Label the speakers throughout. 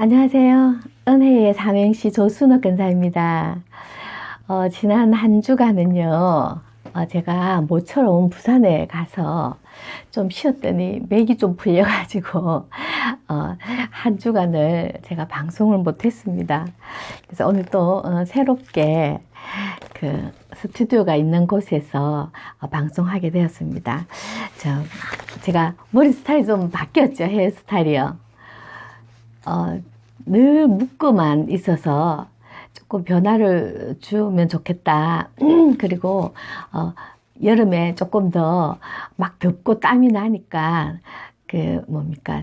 Speaker 1: 안녕하세요. 은혜의 삼행시 조순옥 근사입니다. 지난 한 주간은요, 제가 모처럼 부산에 가서 좀 쉬었더니 맥이 좀 풀려가지고, 한 주간을 제가 방송을 못했습니다. 그래서 오늘 또 새롭게 그 스튜디오가 있는 곳에서 방송하게 되었습니다. 제가 머리 스타일이 좀 바뀌었죠, 헤어스타일이요. 늘 묶고만 있어서 조금 변화를 주면 좋겠다. 그리고 여름에 조금 더 막 덥고 땀이 나니까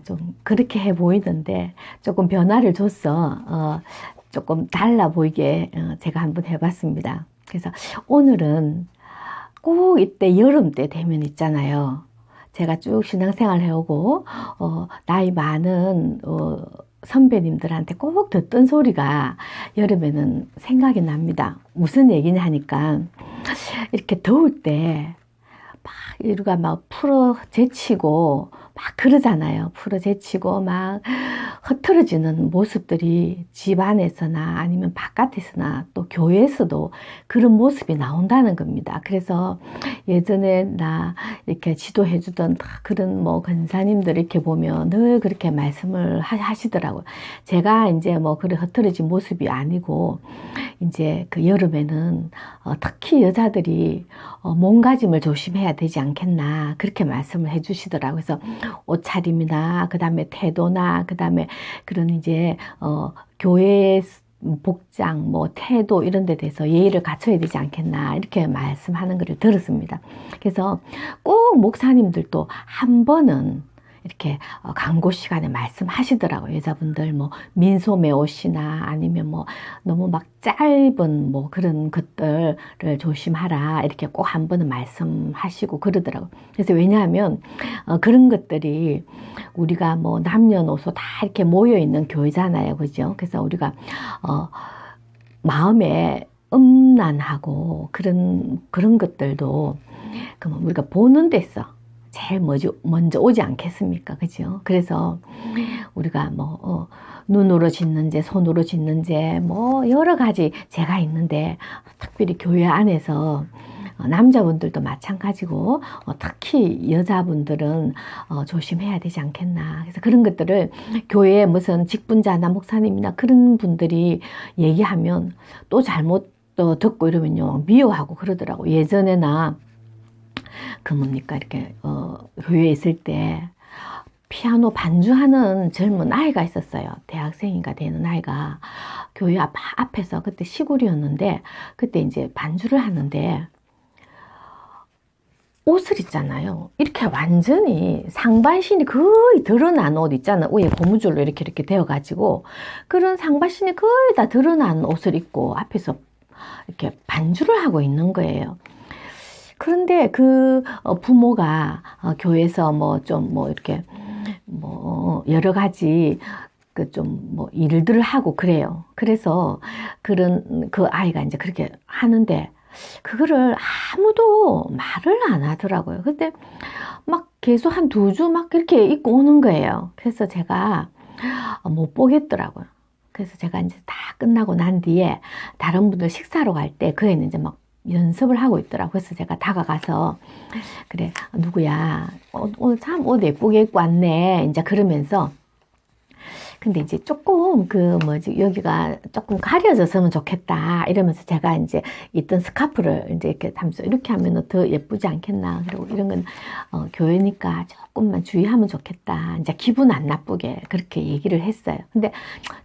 Speaker 1: 좀 그렇게 해 보이던데 조금 변화를 줘서 조금 달라 보이게 제가 한번 해봤습니다. 그래서 오늘은 꼭 이때 여름 때 되면 있잖아요. 제가 쭉 신앙생활 해오고 나이 많은 선배님들한테 꼭 듣던 소리가 여름에는 생각이 납니다. 무슨 얘기냐 하니까 이렇게 더울 때 막 이루가 막 풀어 제치고 막 그러잖아요. 풀어 제치고 막 흐트러지는 모습들이 집 안에서나 아니면 바깥에서나 또 교회에서도 그런 모습이 나온다는 겁니다. 그래서 예전에 나 이렇게 지도해 주던 그런 근사님들 이렇게 보면 늘 그렇게 말씀을 하시더라고요. 제가 이제 그런 흐트러진 모습이 아니고 이제 그 여름에는 특히 여자들이 몸가짐을 조심해야 되지 않겠나 그렇게 말씀을 해주시더라고요. 그래서 옷차림이나 그 다음에 태도나 그 다음에 그런 이제 교회의 복장, 태도 이런 데 대해서 예의를 갖춰야 되지 않겠나 이렇게 말씀하는 것을 들었습니다. 그래서 꼭 목사님들도 한 번은 이렇게 광고 시간에 말씀하시더라고요. 여자분들 민소매 옷이나 아니면 너무 막 짧은 그런 것들을 조심하라 이렇게 꼭 한 번은 말씀하시고 그러더라고요. 그래서 왜냐하면 그런 것들이 우리가 남녀노소 다 이렇게 모여 있는 교회잖아요, 그죠? 그래서 우리가 마음에 음란하고 그런 것들도 우리가 보는 데서 제일 먼저 오지 않겠습니까? 그죠? 그래서 우리가 눈으로 짓는지, 손으로 짓는지, 여러 가지 죄가 있는데, 특별히 교회 안에서 남자분들도 마찬가지고, 특히 여자분들은 조심해야 되지 않겠나. 그래서 그런 것들을 교회에 무슨 직분자나 목사님이나 그런 분들이 얘기하면 또 잘못 듣고 이러면요, 미워하고 그러더라고. 예전에나 이렇게 교회에 있을 때 피아노 반주하는 젊은 아이가 있었어요. 대학생인가 되는 아이가 교회 앞에서 그때 시골이었는데 그때 이제 반주를 하는데 옷을 있잖아요. 이렇게 완전히 상반신이 거의 드러난 옷 있잖아요. 위에 고무줄로 이렇게 되어가지고 그런 상반신이 거의 다 드러난 옷을 입고 앞에서 이렇게 반주를 하고 있는 거예요. 그런데 그 부모가 교회에서 이렇게 여러 가지 일들을 하고 그래요. 그래서 그 아이가 이제 그렇게 하는데 그거를 아무도 말을 안 하더라고요. 근데 막 계속 한 2주 막 이렇게 입고 오는 거예요. 그래서 제가 못 보겠더라고요. 그래서 제가 이제 다 끝나고 난 뒤에 다른 분들 식사로 갈 때 그 애는 이제 막 연습을 하고 있더라고요. 그래서 제가 다가가서 그래 누구야 오늘 참 옷 예쁘게 입고 왔네 이제 그러면서 근데 이제 조금 여기가 조금 가려졌으면 좋겠다 이러면서 제가 이제 있던 스카프를 이제 이렇게 담서 이렇게 하면 더 예쁘지 않겠나. 그리고 이런 건 교회니까 조금만 주의하면 좋겠다. 이제 기분 안 나쁘게 그렇게 얘기를 했어요. 근데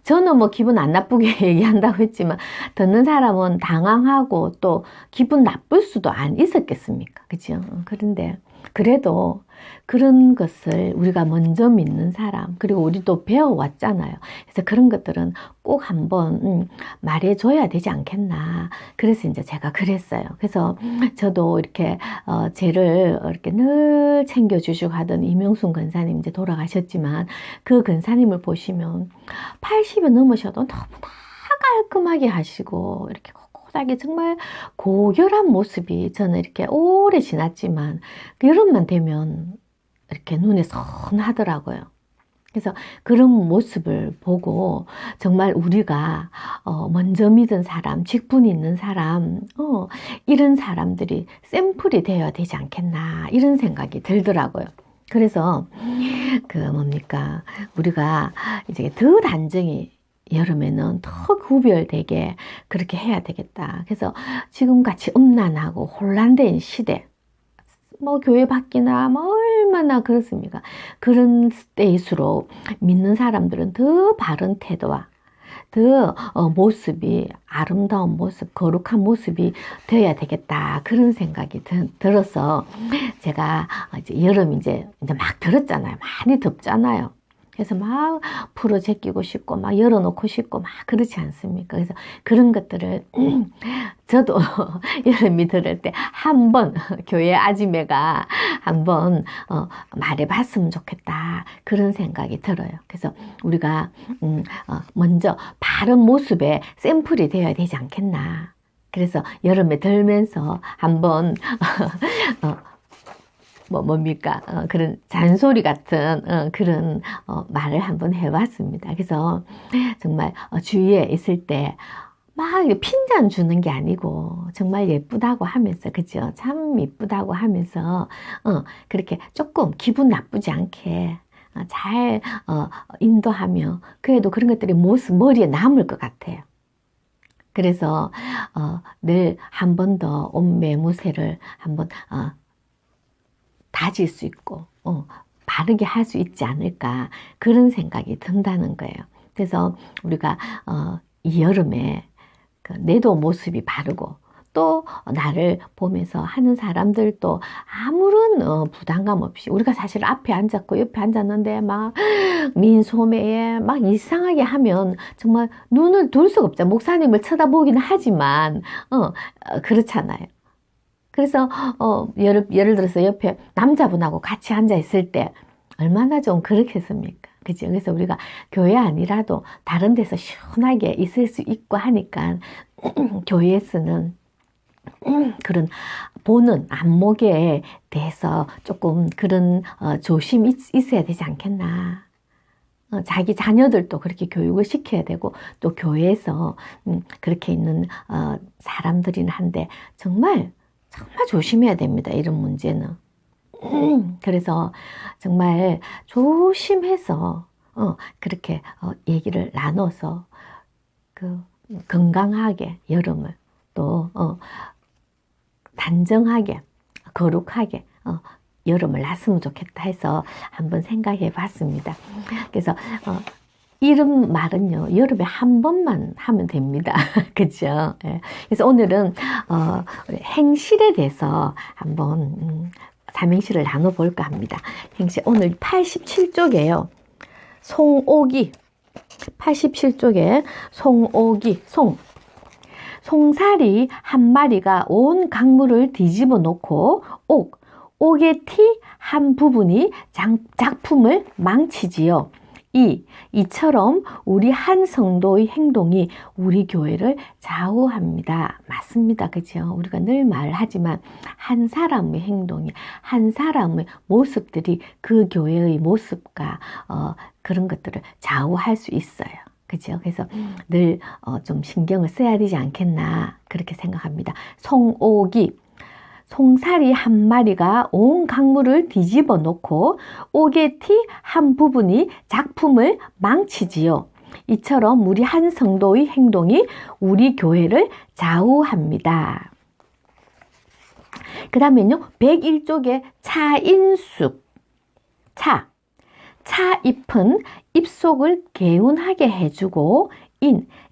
Speaker 1: 저는 기분 안 나쁘게 얘기한다고 했지만 듣는 사람은 당황하고 또 기분 나쁠 수도 안 있었겠습니까? 그죠? 그런데 그래도 그런 것을 우리가 먼저 믿는 사람 그리고 우리도 배워왔잖아요. 그래서 그런 것들은 꼭 한번 말해줘야 되지 않겠나. 그래서 이제 제가 그랬어요. 그래서 저도 이렇게 쟤를 이렇게 늘 챙겨주시고 하던 이명순 근사님 이제 돌아가셨지만 그 근사님을 보시면 80이 넘으셔도 너무나 깔끔하게 하시고 이렇게 꼿꼿하게 정말 고결한 모습이 저는 이렇게 오래 지났지만 여름만 되면 이렇게 눈에 선하더라고요. 그래서 그런 모습을 보고 정말 우리가 먼저 믿은 사람, 직분이 있는 사람, 이런 사람들이 샘플이 되어야 되지 않겠나 이런 생각이 들더라고요. 그래서 뭡니까, 우리가 이제 더 단정히 여름에는 더 구별되게 그렇게 해야 되겠다. 그래서 지금같이 음란하고 혼란된 시대, 뭐 교회 밖이나 뭐 얼마나 그렇습니까? 그런 때일수록 믿는 사람들은 더 바른 태도와 더 모습이 아름다운 모습, 거룩한 모습이 되어야 되겠다. 그런 생각이 들어서 제가 이제 여름 이제 막 들었잖아요. 많이 덥잖아요. 그래서 막 풀어 제끼고 싶고 막 열어놓고 싶고 막 그렇지 않습니까? 그래서 그런 것들을 저도 여름이 들을 때 한번 교회 아지매가 한번 말해봤으면 좋겠다 그런 생각이 들어요. 그래서 우리가 먼저 바른 모습의 샘플이 되어야 되지 않겠나. 그래서 여름에 들면서 한번 뭡니까? 그런 잔소리 같은 그런 말을 한번 해봤습니다. 그래서 정말 주위에 있을 때 막 핀잔 주는 게 아니고 정말 예쁘다고 하면서, 그죠? 참 예쁘다고 하면서 그렇게 조금 기분 나쁘지 않게 잘 인도하며 그래도 그런 것들이 머리에 남을 것 같아요. 그래서 늘 한 번 더 온 매무새를 한번 다질 수 있고 바르게 할 수 있지 않을까 그런 생각이 든다는 거예요. 그래서 우리가 이 여름에 내도 모습이 바르고 또 나를 보면서 하는 사람들도 아무런 부담감 없이, 우리가 사실 앞에 앉았고 옆에 앉았는데 막 민소매에 막 이상하게 하면 정말 눈을 둘 수가 없죠. 목사님을 쳐다보긴 하지만 그렇잖아요. 그래서 예를 들어서 옆에 남자분하고 같이 앉아 있을 때 얼마나 좀 그렇겠습니까? 그죠? 그래서 우리가 교회 아니라도 다른 데서 시원하게 있을 수 있고 하니까 교회에서는 그런 보는 안목에 대해서 조금 그런 조심이 있어야 되지 않겠나. 자기 자녀들도 그렇게 교육을 시켜야 되고 또 교회에서 그렇게 있는 사람들이나 한데 정말 조심해야 됩니다. 이런 문제는. 그래서 정말 조심해서 그렇게 얘기를 나눠서 건강하게 여름을 또 단정하게 거룩하게 여름을 났으면 좋겠다 해서 한번 생각해 봤습니다. 그래서 이런 말은요, 여름에 한 번만 하면 됩니다. 그죠? 예. 그래서 오늘은 행실에 대해서 한번 삼행시를 나눠볼까 합니다. 행실 오늘 87쪽에요. 송옥이, 87쪽에 송옥이, 송사리 한 마리가 온 강물을 뒤집어 놓고 옥의 티 한 부분이 작품을 망치지요. 이처럼 우리 한 성도의 행동이 우리 교회를 좌우합니다. 맞습니다. 그죠? 우리가 늘 말하지만 한 사람의 행동이, 한 사람의 모습들이 그 교회의 모습과 그런 것들을 좌우할 수 있어요. 그죠? 그래서 늘 좀 신경을 써야 되지 않겠나 그렇게 생각합니다. 송사리 한 마리가 온 강물을 뒤집어 놓고 옥의 티 한 부분이 작품을 망치지요. 이처럼 우리 한 성도의 행동이 우리 교회를 좌우합니다. 그 다음에는요, 101쪽에 차인숙. 차잎은 입속을 개운하게 해주고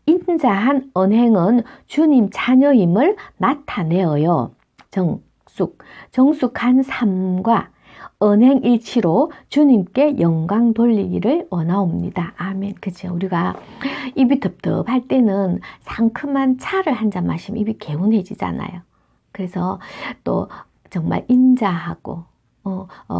Speaker 1: 인자한 언행은 주님 자녀임을 나타내어요. 정숙한 삶과 언행일치로 주님께 영광 돌리기를 원하옵니다. 아멘. 그죠? 우리가 입이 덥덥할 때는 상큼한 차를 한 잔 마시면 입이 개운해지잖아요. 그래서 또 정말 인자하고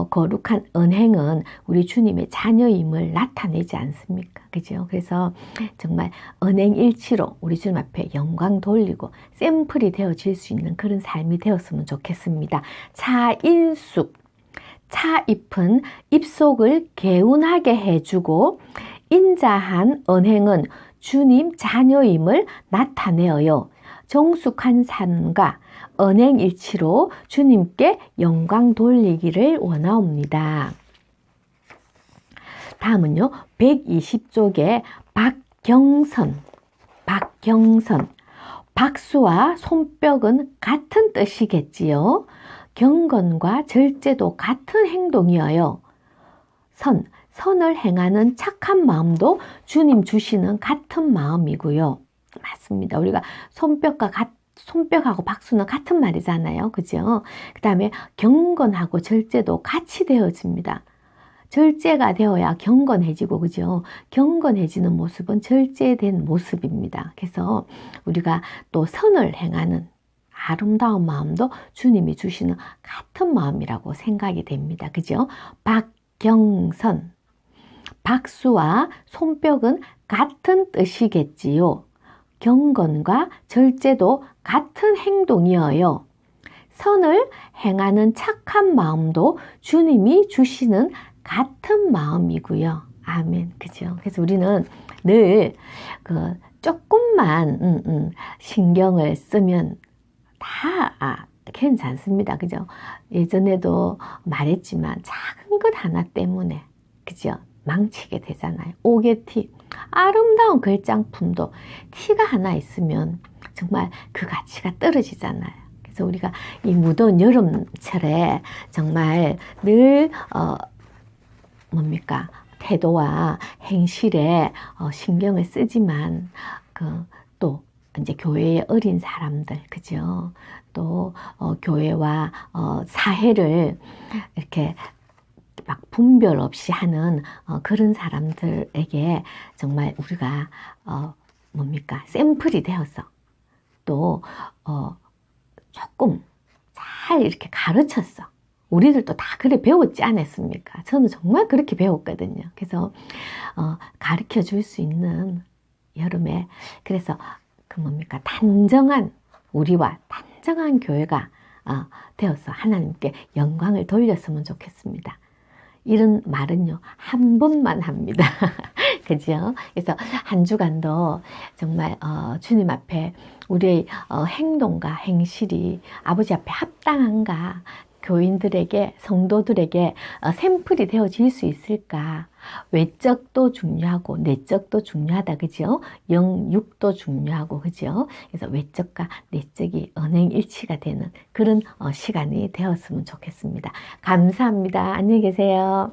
Speaker 1: 거룩한 언행은 우리 주님의 자녀임을 나타내지 않습니까? 그죠? 그래서 정말 언행일치로 우리 주님 앞에 영광 돌리고 샘플이 되어질 수 있는 그런 삶이 되었으면 좋겠습니다. 차인숙. 차잎은 입속을 개운하게 해주고 인자한 언행은 주님 자녀임을 나타내어요. 정숙한 삶과 언행일치로 주님께 영광 돌리기를 원하옵니다. 다음은요. 120쪽에 박경선. 박수와 손뼉은 같은 뜻이겠지요. 경건과 절제도 같은 행동이어요. 선을 행하는 착한 마음도 주님 주시는 같은 마음이고요. 맞습니다. 우리가 손뼉하고 박수는 같은 말이잖아요. 그죠? 그 다음에 경건하고 절제도 같이 되어집니다. 절제가 되어야 경건해지고, 그죠? 경건해지는 모습은 절제된 모습입니다. 그래서 우리가 또 선을 행하는 아름다운 마음도 주님이 주시는 같은 마음이라고 생각이 됩니다. 그죠? 박경선. 박수와 손뼉은 같은 뜻이겠지요. 경건과 절제도 같은 행동이어요. 선을 행하는 착한 마음도 주님이 주시는 같은 마음이고요. 아멘. 그죠? 그래서 우리는 늘 조금만 신경을 쓰면 다 괜찮습니다. 그죠? 예전에도 말했지만 작은 것 하나 때문에, 그죠? 망치게 되잖아요. 오개티, 아름다운 글장품도 티가 하나 있으면 정말 그 가치가 떨어지잖아요. 그래서 우리가 이 무더운 여름철에 정말 늘 태도와 행실에 신경을 쓰지만 또 이제 교회의 어린 사람들, 그죠? 또 교회와 사회를 이렇게 막 분별 없이 하는 그런 사람들에게 정말 우리가 샘플이 되어서 또 조금 잘 이렇게 가르쳤어. 우리들도 다 그래 배웠지 않았습니까? 저는 정말 그렇게 배웠거든요. 그래서 가르쳐 줄 수 있는 여름에, 그래서 단정한, 우리와 단정한 교회가 되어서 하나님께 영광을 돌렸으면 좋겠습니다. 이런 말은요, 한 번만 합니다. 그죠? 그래서 한 주간도 정말 주님 앞에 우리의 행동과 행실이 아버지 앞에 합당한가, 교인들에게, 성도들에게 샘플이 되어질 수 있을까? 외적도 중요하고 내적도 중요하다. 그죠? 영육도 중요하고, 그죠? 그래서 외적과 내적이 언행일치가 되는 그런 시간이 되었으면 좋겠습니다. 감사합니다. 안녕히 계세요.